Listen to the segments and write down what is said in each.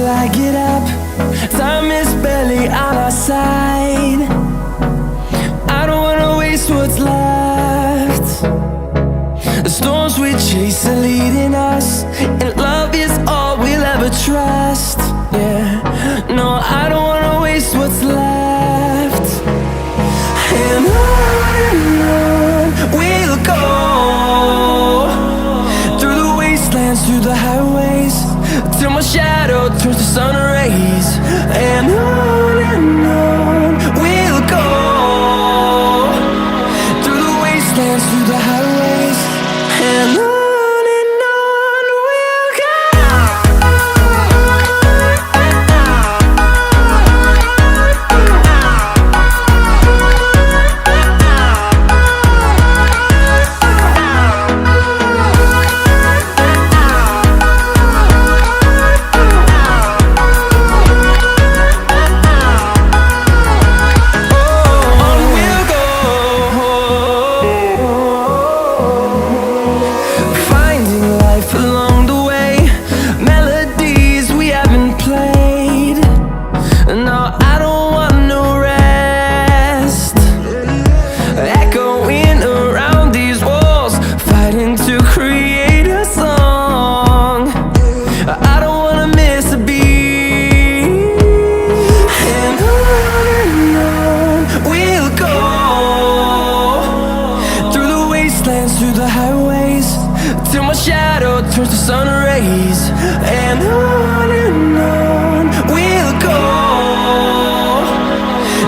I get up. Time is barely on our side. I don't wanna waste what's left. The storms we chase are leading us, and love is all we'll ever trust. Yeah, no, I don't wanna waste what's left. And on we'll go, through the wastelands, through the highways, till my shadow turns to sun rays. And on we'll go, through the wastelands, through the highways, and on. Through the highways, till my shadow turns to sun rays. And on we'll go,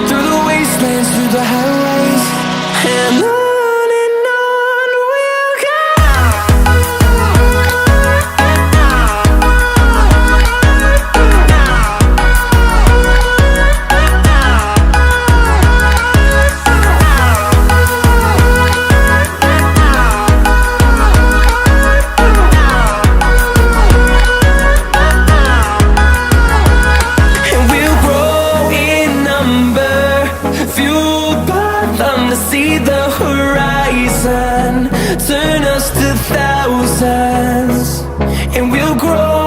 through the wastelands, through the highways, and on. See the horizon turn us to thousands, and we'll grow